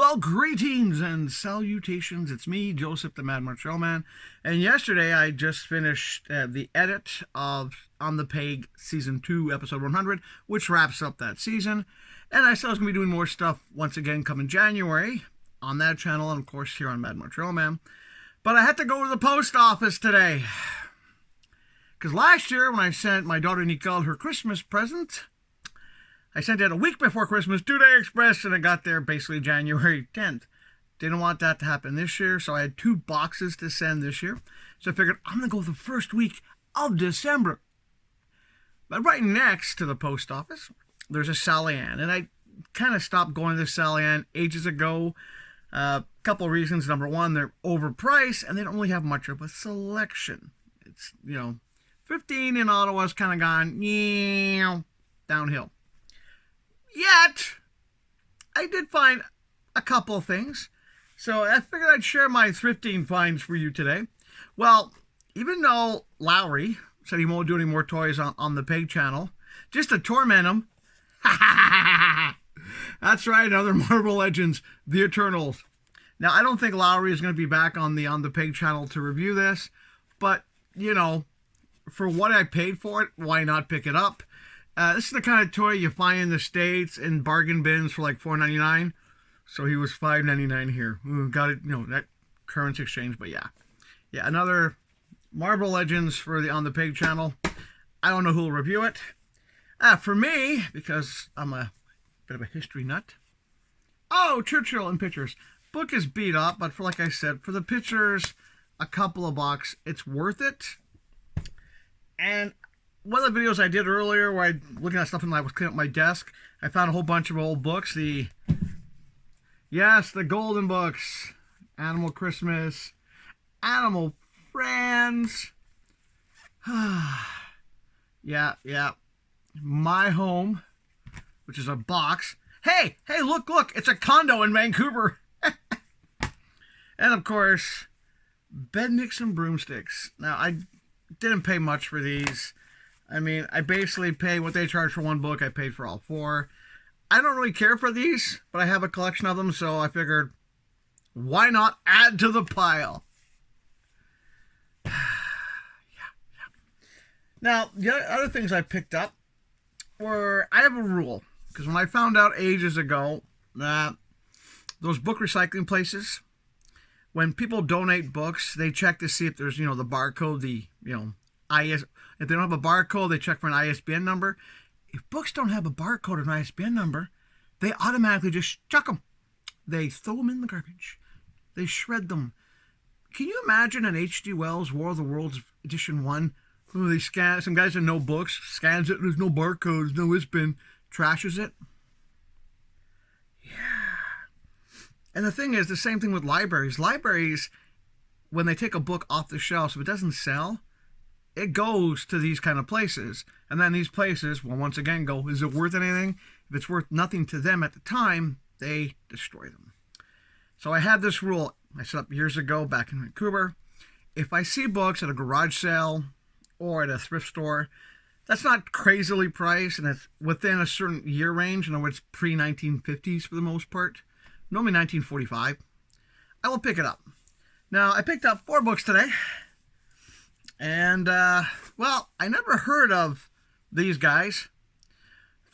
Well, greetings and salutations. It's me, Joseph the Mad Martial Man. And yesterday I just finished the edit of On the Peg Season 2, Episode 100, which wraps up that season. And I said I was going to be doing more stuff once again coming January on that channel and, of course, here on Mad Martial Man. But I had to go to the post office today. Because last year when I sent my daughter Nicole her Christmas present, I sent it a week before Christmas, 2-day express, and it got there basically January 10th. Didn't want that to happen this year, so I had 2 boxes to send this year. So I figured I'm going to go the first week of December. But right next to the post office, there's a Sally Ann. And I kind of stopped going to Sally Ann ages ago. A couple of reasons. Number one, they're overpriced, and they don't really have much of a selection. It's, 15 in Ottawa's kind of gone, downhill. Yet, I did find a couple of things. So I figured I'd share my thrifting finds for you today. Well, even though Lowry said he won't do any more toys on the Peg channel, just to torment him. That's right, other Marvel Legends, the Eternals. Now, I don't think Lowry is going to be back on the Peg channel to review this. But, for what I paid for it, why not pick it up? This is the kind of toy you find in the States in bargain bins for like $4.99. So he was $5.99 here. Ooh, got it, that currency exchange, but yeah. Yeah, another Marvel Legends for the On the Peg channel. I don't know who will review it. For me, because I'm a bit of a history nut. Oh, Churchill in pictures. Book is beat up, but like I said, for the pictures, a couple of bucks, it's worth it. And one of the videos I did earlier where I looking at stuff and I was cleaning up my desk, I found a whole bunch of old books. The golden books. Animal Christmas. Animal Friends. yeah. My Home, which is a box. Hey, look, it's a condo in Vancouver. And of course, Bednicks and Broomsticks. Now, I didn't pay much for these. I mean, I basically pay what they charge for one book. I paid for all 4. I don't really care for these, but I have a collection of them, so I figured, why not add to the pile? Yeah. Now, the other things I picked up were, I have a rule, because when I found out ages ago that those book recycling places, when people donate books, they check to see if there's, the barcode, the, IS. If they don't have a barcode, they check for an ISBN number. If books don't have a barcode or an ISBN number, they automatically just chuck them. They throw them in the garbage. They shred them. Can you imagine an H.G. Wells War of the Worlds Edition 1? Oh, they scan, some guys that know books, scans it, there's no barcode, there's no ISBN, trashes it. Yeah. And the thing is, the same thing with libraries. Libraries, when they take a book off the shelf, if it doesn't sell, it goes to these kind of places. And then these places will once again go, is it worth anything? If it's worth nothing to them at the time, they destroy them. So I had this rule I set up years ago back in Vancouver. If I see books at a garage sale or at a thrift store, that's not crazily priced and it's within a certain year range. In other words, pre-1950s for the most part. Normally 1945. I will pick it up. Now, I picked up 4 books today. And, well, I never heard of these guys.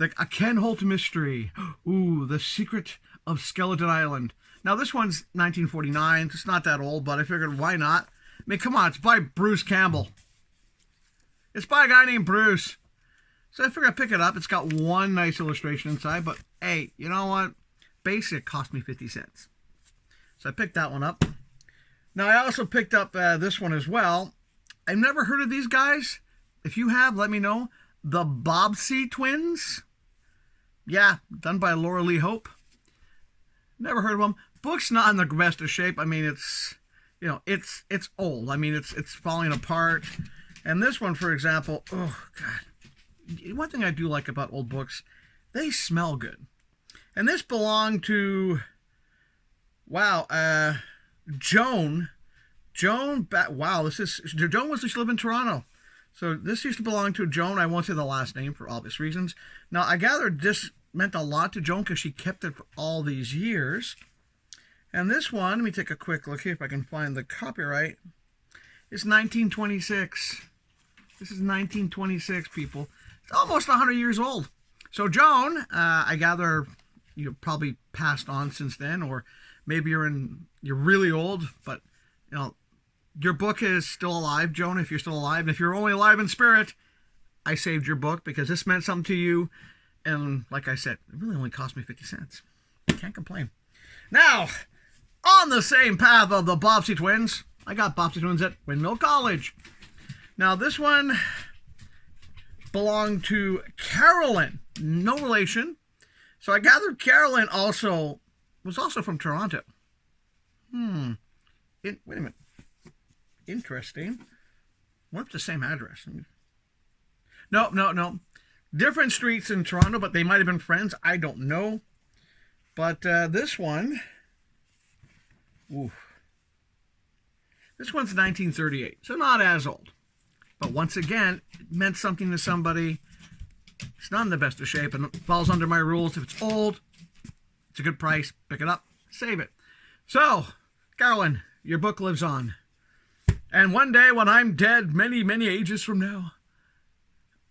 A Ken Holt mystery. Ooh, The Secret of Skeleton Island. Now, this one's 1949. It's not that old, but I figured, why not? I mean, come on, it's by Bruce Campbell. It's by a guy named Bruce. So I figured I'd pick it up. It's got one nice illustration inside, but hey, you know what? Basic cost me 50 cents. So I picked that one up. Now, I also picked up this one as well. I've never heard of these guys. If you have, let me know. The Bobbsey Twins. Yeah, done by Laura Lee Hope. Never heard of them. Book's not in the best of shape. I mean, it's old. I mean, it's falling apart. And this one, for example, oh, God. One thing I do like about old books, they smell good. And this belonged to, wow, Joan, Joan used to live in Toronto. So this used to belong to Joan. I won't say the last name for obvious reasons. Now, I gathered this meant a lot to Joan because she kept it for all these years. And this one, let me take a quick look here if I can find the copyright. It's 1926. This is 1926, people. It's almost 100 years old. So, Joan, I gather you've probably passed on since then, or maybe you're really old, but you know your book is still alive, Joan. If you're still alive, and if you're only alive in spirit, I saved your book because this meant something to you. And like I said, it really only cost me 50 cents. Can't complain. Now, on the same path of the Bobbsey twins, I got Bobbsey twins at Windmill College. Now, this one belonged to Carolyn. No relation. So I gathered Carolyn was also from Toronto. Wait a minute. Interesting. What's the same address? No. Different streets in Toronto, but they might have been friends. I don't know. But this one... This one's 1938, so not as old. But once again, it meant something to somebody. It's not in the best of shape and it falls under my rules. If it's old, it's a good price. Pick it up, save it. So, Carolyn, your book lives on. And one day when I'm dead, many, many ages from now,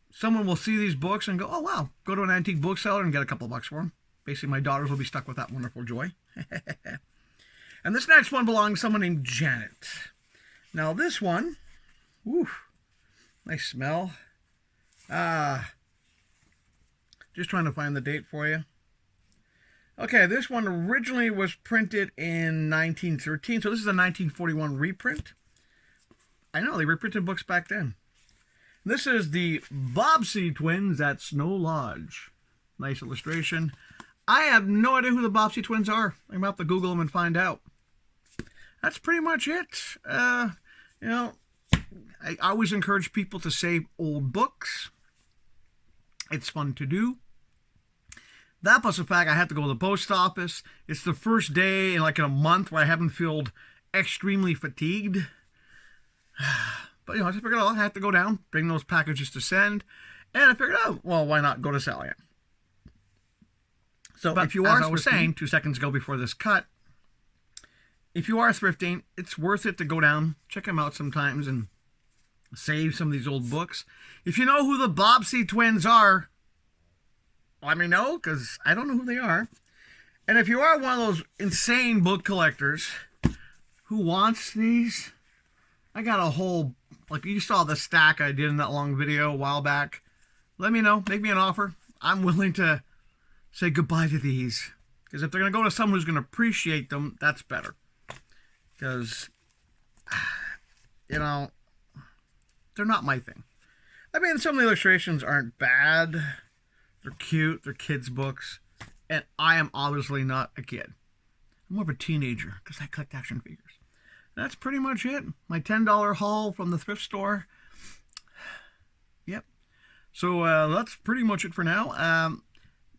someone will see these books and go, oh, wow, go to an antique bookseller and get a couple bucks for them. Basically, my daughters will be stuck with that wonderful joy. And this next one belongs to someone named Janet. Now, this one, nice smell. Just trying to find the date for you. Okay, this one originally was printed in 1913, so this is a 1941 reprint. I know, they reprinted books back then. This is the Bobbsey twins at Snow Lodge. Nice illustration. I have no idea who the Bobbsey twins are. I'm about to Google them and find out. That's pretty much it. You know, I always encourage people to save old books. It's fun to do. That plus the fact I have to go to the post office. It's the first day in like a month where I haven't felt extremely fatigued. But, you know, I just figured out I have to go down, bring those packages to send. And I figured out, well, why not go to Salient? So but if you are, as I was saying 2 seconds ago before this cut, if you are thrifting, it's worth it to go down, check them out sometimes, and save some of these old books. If you know who the Bobbsey twins are, let me know, because I don't know who they are. And if you are one of those insane book collectors who wants these, I got a whole, like you saw the stack I did in that long video a while back. Let me know, make me an offer. I'm willing to say goodbye to these. Because if they're going to go to someone who's going to appreciate them, that's better. Because, you know, they're not my thing. I mean, some of the illustrations aren't bad. They're cute. They're kids' books. And I am obviously not a kid. I'm more of a teenager because I collect action figures. That's pretty much it. My $10 haul from the thrift store. Yep. So that's pretty much it for now.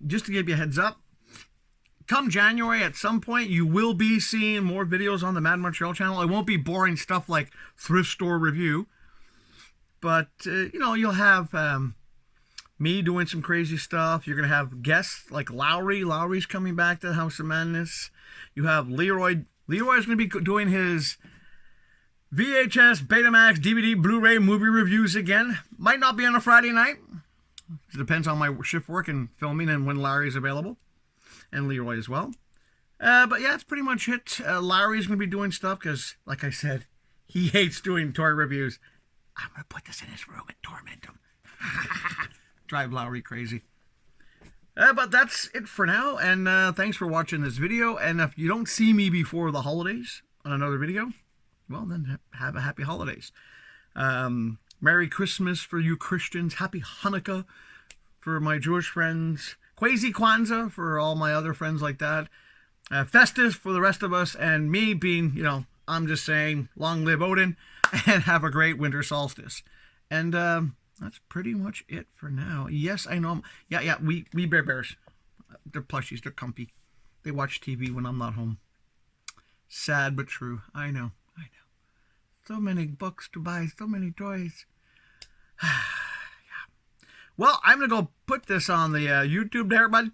Just to give you a heads up, come January, at some point, you will be seeing more videos on the Mad Montreal channel. It won't be boring stuff like thrift store review. But, you know, you'll have me doing some crazy stuff. You're going to have guests like Lowry. Lowry's coming back to the House of Madness. You have Leroy. Leroy's going to be doing his VHS, Betamax, DVD, Blu-ray movie reviews again. Might not be on a Friday night. It depends on my shift work and filming and when Larry's available. And Leroy as well. But yeah, that's pretty much it. Larry's going to be doing stuff because, like I said, he hates doing toy reviews. I'm going to put this in his room and torment him. Drive Lowry crazy. But that's it for now. And thanks for watching this video. And if you don't see me before the holidays on another video, well, then have a happy holidays. Merry Christmas for you Christians. Happy Hanukkah for my Jewish friends. Kwasi Kwanzaa for all my other friends like that. Festus for the rest of us. And me being, you know, I'm just saying, long live Odin. And have a great winter solstice. And that's pretty much it for now. Yes, I know. Yeah, we Bear Bears. They're plushies. They're comfy. They watch TV when I'm not home. Sad but true. I know. So many books to buy. So many toys. Yeah. Well, I'm going to go put this on the YouTube there, bud.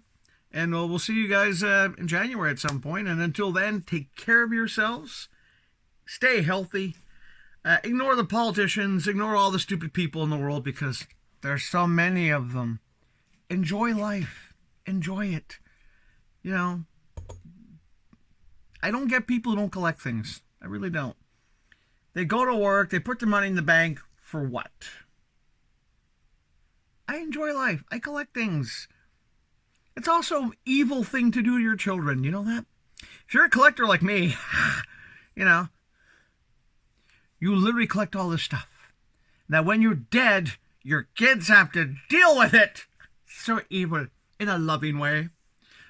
And we'll see you guys in January at some point. And until then, take care of yourselves. Stay healthy. Ignore the politicians. Ignore all the stupid people in the world because there's so many of them. Enjoy life. Enjoy it. You know, I don't get people who don't collect things. I really don't. They go to work. They put their money in the bank. For what? I enjoy life. I collect things. It's also an evil thing to do to your children. You know that? If you're a collector like me, you know, you literally collect all this stuff. Now, when you're dead, your kids have to deal with it. So evil in a loving way.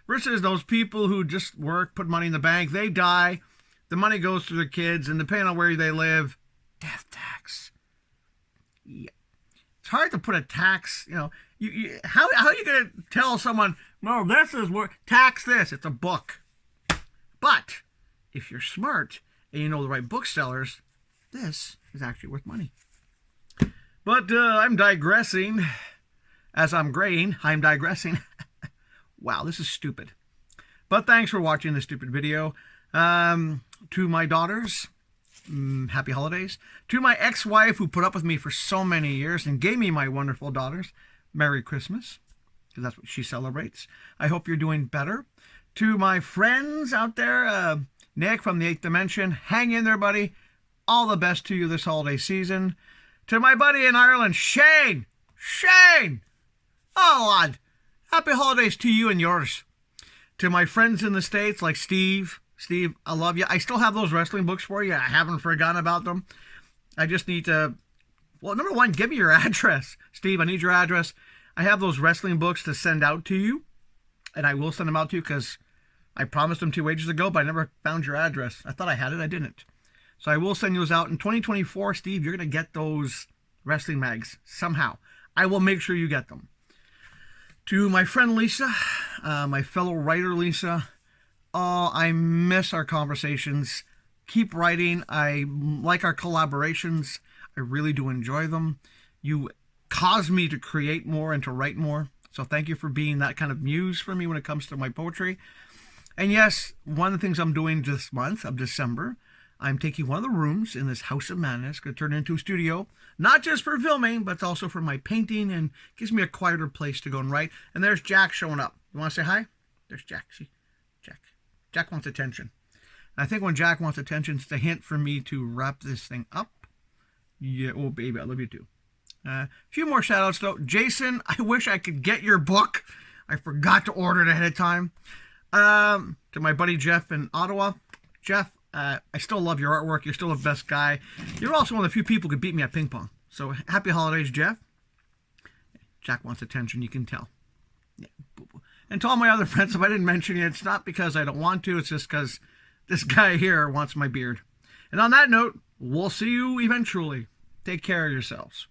Versus those people who just work, put money in the bank, they die, the money goes to their kids, and depending on where they live, death tax. Yeah. It's hard to put a tax, you know. How are you going to tell someone, no, this is what, tax this? It's a book. But if you're smart and you know the right booksellers, this is actually worth money. But I'm digressing. As I'm graying, I'm digressing. Wow, this is stupid. But thanks for watching this stupid video. To my daughters, happy holidays. To my ex-wife who put up with me for so many years and gave me my wonderful daughters, Merry Christmas, because that's what she celebrates. I hope you're doing better. To my friends out there, Nick from the 8th Dimension, hang in there, buddy. All the best to you this holiday season. To my buddy in Ireland, Shane. Oh, lad. Happy holidays to you and yours. To my friends in the States like Steve, I love you. I still have those wrestling books for you. I haven't forgotten about them. I just need to, well, number one, give me your address. Steve, I need your address. I have those wrestling books to send out to you, and I will send them out to you because I promised them 2 ages ago, but I never found your address. I thought I had it. I didn't. So I will send those out. In 2024, Steve, you're going to get those wrestling mags somehow. I will make sure you get them. To my friend Lisa, my fellow writer Lisa, oh, I miss our conversations. Keep writing. I like our collaborations. I really do enjoy them. You cause me to create more and to write more. So thank you for being that kind of muse for me when it comes to my poetry. And yes, one of the things I'm doing this month of December, I'm taking one of the rooms in this House of Madness, going to turn it into a studio, not just for filming, but also for my painting, and gives me a quieter place to go and write. And there's Jack showing up. You want to say hi? There's Jack. See? Jack. Jack wants attention. And I think when Jack wants attention, it's a hint for me to wrap this thing up. Yeah, oh, baby, I love you too. A few more shout-outs, though. Jason, I wish I could get your book. I forgot to order it ahead of time. To my buddy Jeff in Ottawa. Jeff, I still love your artwork. You're still the best guy. You're also one of the few people who could beat me at ping pong. So happy holidays, Jeff. Jack wants attention, you can tell. Yeah. And to all my other friends, if I didn't mention you, it's not because I don't want to. It's just because this guy here wants my beard. And on that note, we'll see you eventually. Take care of yourselves.